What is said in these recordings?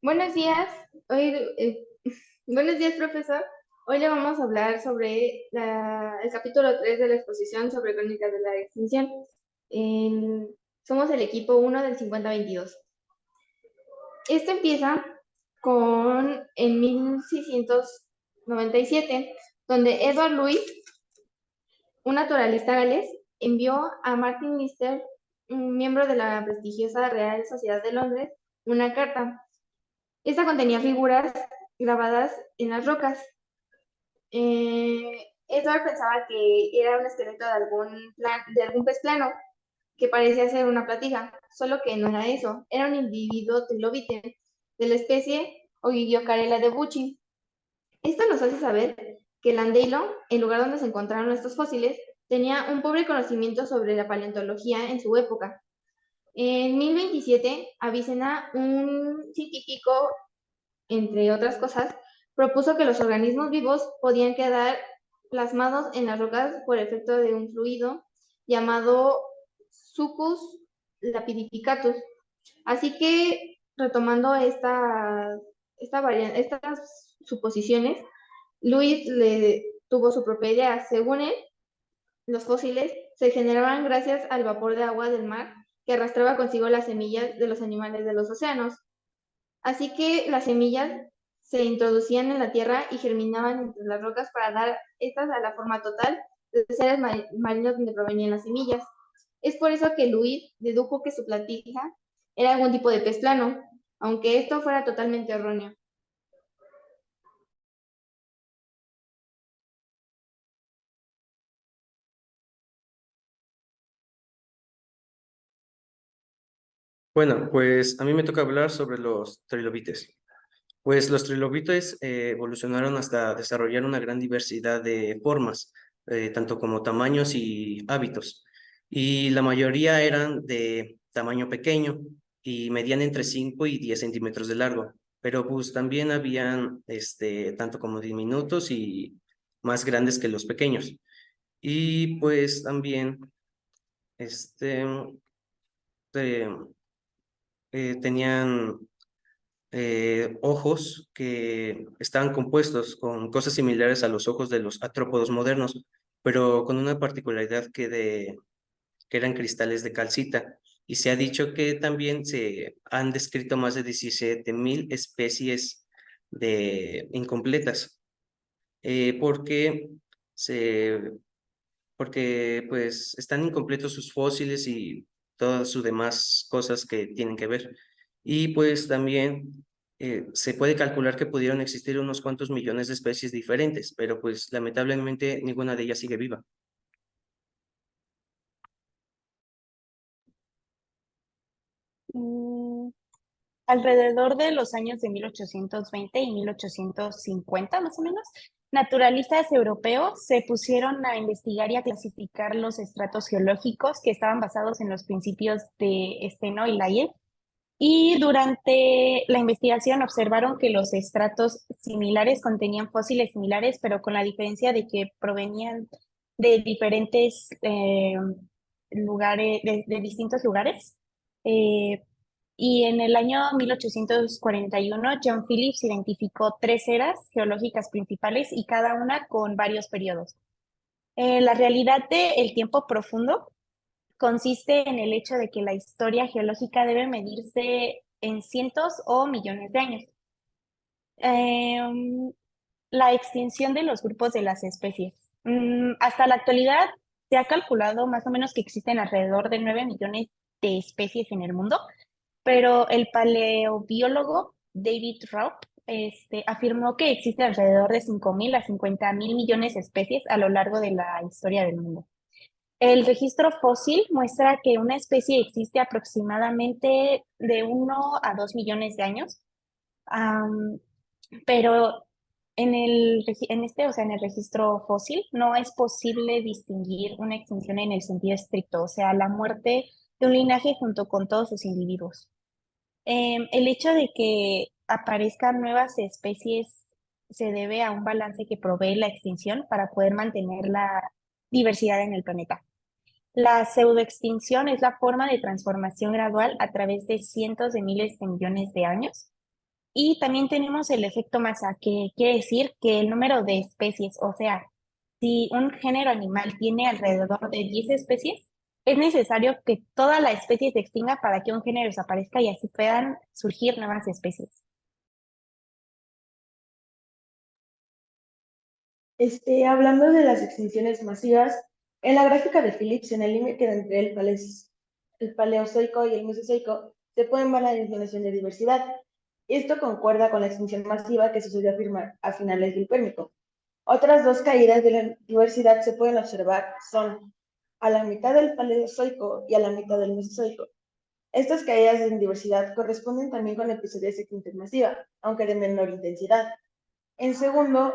Buenos días. Hoy, buenos días, profesor. Hoy le vamos a hablar sobre el capítulo 3 de la exposición sobre crónicas de la extinción. En- Somos el equipo 1 del 5022. Este empieza en 1697, donde Edward Louis, un naturalista galés, envió a Martin Lister, un miembro de la prestigiosa Real Sociedad de Londres, una carta. Esta contenía figuras grabadas en las rocas. Edward pensaba que era un esqueleto de algún pez plano, que parecía ser una platija, solo que no era eso, era un individuo trilobite de la especie Ogyrocarela de Bucci. Esto nos hace saber que Landeilo, el lugar donde se encontraron estos fósiles, tenía un pobre conocimiento sobre la paleontología en su época. En 1027, Avicena, un científico entre otras cosas, propuso que los organismos vivos podían quedar plasmados en las rocas por efecto de un fluido llamado succus lapidificatus. Así que, retomando estas suposiciones, Luis le tuvo su propia idea. Según él, los fósiles se generaban gracias al vapor de agua del mar que arrastraba consigo las semillas de los animales de los océanos. Así que las semillas se introducían en la tierra y germinaban entre las rocas para dar estas a la forma total de seres marinos donde provenían las semillas. Es por eso que Luis dedujo que su platija era algún tipo de pez plano, aunque esto fuera totalmente erróneo. Bueno, pues a mí me toca hablar sobre los trilobites. Pues los trilobites evolucionaron hasta desarrollar una gran diversidad de formas, tanto como tamaños y hábitos. Y la mayoría eran de tamaño pequeño y medían entre 5 y 10 centímetros de largo. Pero pues también habían tanto como diminutos y más grandes que los pequeños. Y pues también este, eh, tenían ojos que estaban compuestos con cosas similares a los ojos de los artrópodos modernos, pero con una particularidad que eran cristales de calcita. Y se ha dicho que también se han descrito más de 17.000 especies de incompletas, porque se, porque pues están incompletos sus fósiles y todas sus demás cosas que tienen que ver. Y pues también se puede calcular que pudieron existir unos cuantos millones de especies diferentes, pero pues lamentablemente ninguna de ellas sigue viva. Mm, Alrededor de los años de 1820 y 1850, más o menos, naturalistas europeos se pusieron a investigar y a clasificar los estratos geológicos que estaban basados en los principios de Steno y Laie. Y durante la investigación observaron que los estratos similares contenían fósiles similares, pero con la diferencia de que provenían de diferentes lugares, de distintos lugares. Eh, y en el año 1841, John Phillips identificó tres eras geológicas principales y cada una con varios periodos. La realidad del tiempo profundo consiste en el hecho de que la historia geológica debe medirse en cientos o millones de años. Em, la extinción de los grupos de las especies. Hasta la actualidad se ha calculado más o menos que existen alrededor de 9 millones de especies en el mundo, pero el paleobiólogo David Raup afirmó que existen alrededor de 5.000 a 50.000 millones de especies a lo largo de la historia del mundo. El registro fósil muestra que una especie existe aproximadamente de 1 a 2 millones de años, am, pero o sea, en el registro fósil no es posible distinguir una extinción en el sentido estricto, o sea, la muerte de un linaje junto con todos sus individuos. El hecho de que aparezcan nuevas especies se debe a un balance que provee la extinción para poder mantener la diversidad en el planeta. La pseudoextinción es la forma de transformación gradual a través de cientos de miles de millones de años. Y también tenemos el efecto masa, que quiere decir que el número de especies, o sea, si un género animal tiene alrededor de 10 especies, es necesario que toda la especie se extinga para que un género desaparezca y así puedan surgir nuevas especies. Hablando de las extinciones masivas, en la gráfica de Phillips, en el límite entre el Paleozoico y el Mesozoico, se puede ver la disminución de diversidad. Esto concuerda con la extinción masiva que sucedió a finales del Pérmico. Otras dos caídas de la diversidad se pueden observar son a la mitad del Paleozoico y a la mitad del Mesozoico. Estas caídas en diversidad corresponden también con episodios de extinción masiva, aunque de menor intensidad. En segundo,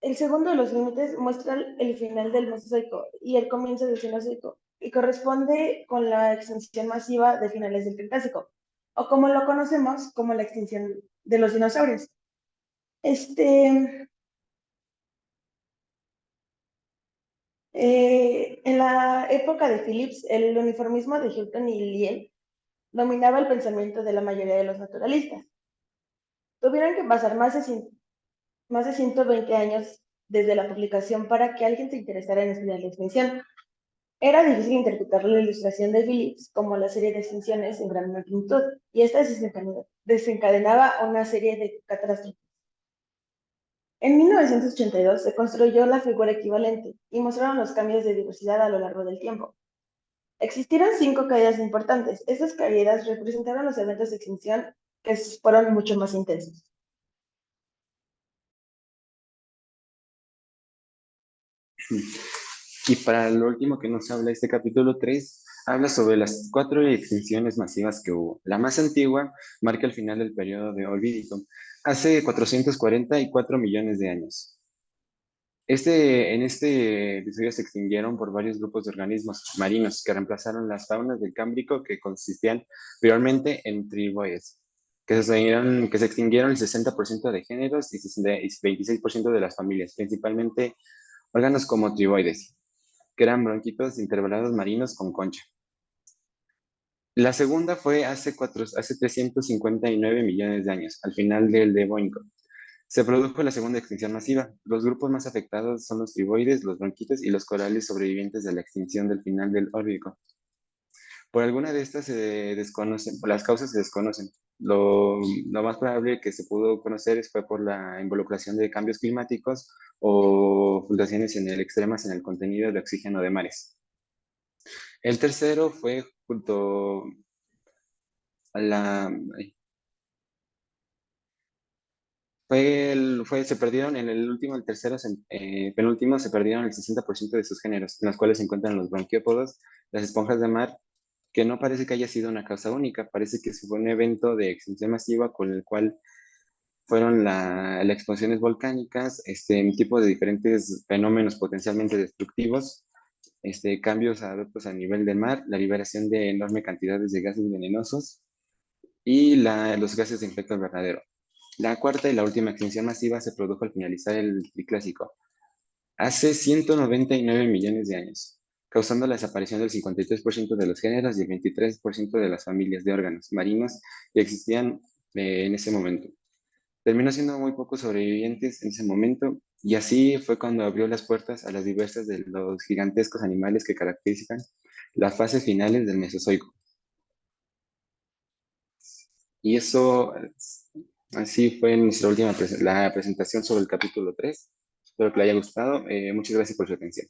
el segundo de los límites muestra el final del Mesozoico y el comienzo del Cenozoico, y corresponde con la extinción masiva de finales del Cretácico, o como lo conocemos como la extinción de los dinosaurios. En la época de Phillips, el uniformismo de Hilton y Lyell dominaba el pensamiento de la mayoría de los naturalistas. Tuvieron que pasar más de 120 años desde la publicación para que alguien se interesara en estudiar la extinción. Era difícil interpretar la ilustración de Phillips como la serie de extinciones en gran magnitud, y esta desencadenaba una serie de catástrofes. En 1982 se construyó la figura equivalente y mostraron los cambios de diversidad a lo largo del tiempo. Existieron 5 caídas importantes. Estas caídas representaron los eventos de extinción que fueron mucho más intensos. Y para lo último que nos habla este capítulo 3 habla sobre las 4 extinciones masivas que hubo. La más antigua marca el final del periodo de Orbidico, hace 444 millones de años. En este episodio se extinguieron por varios grupos de organismos marinos que reemplazaron las faunas del Cámbrico, que consistían priormente en triboides, que se extinguieron el 60% de géneros y 26% de las familias, principalmente órganos como triboides, que eran bronquitos intervalados marinos con concha. La segunda fue hace 359 millones de años, al final del Devónico. Se produjo la segunda extinción masiva. Los grupos más afectados son los triboides, los bronquitos y los corales sobrevivientes de la extinción del final del Órbico. Por alguna de estas se desconocen, las causas se desconocen. Lo más probable que se pudo conocer fue por la involucración de cambios climáticos o fluctuaciones extremas en el contenido de oxígeno de mares. El tercero fue junto a la... se perdieron en el último, el tercero, penúltimo, se perdieron el 60% de sus géneros, en los cuales se encuentran los bronquiópodos, las esponjas de mar, que no parece que haya sido una causa única, parece que fue un evento de extinción masiva con el cual fueron las explosiones volcánicas, un tipo de diferentes fenómenos potencialmente destructivos, cambios abruptos a nivel del mar, la liberación de enormes cantidades de gases venenosos y los gases de efecto invernadero. La cuarta y la última extinción masiva se produjo al finalizar el Triclásico, hace 199 millones de años, causando la desaparición del 53% de los géneros y el 23% de las familias de órganos marinos que existían en ese momento. Terminó siendo muy pocos sobrevivientes en ese momento, y así fue cuando abrió las puertas a las diversas de los gigantescos animales que caracterizan las fases finales del Mesozoico. Y eso, así fue nuestra última la presentación sobre el capítulo 3. Espero que le haya gustado. Muchas gracias por su atención.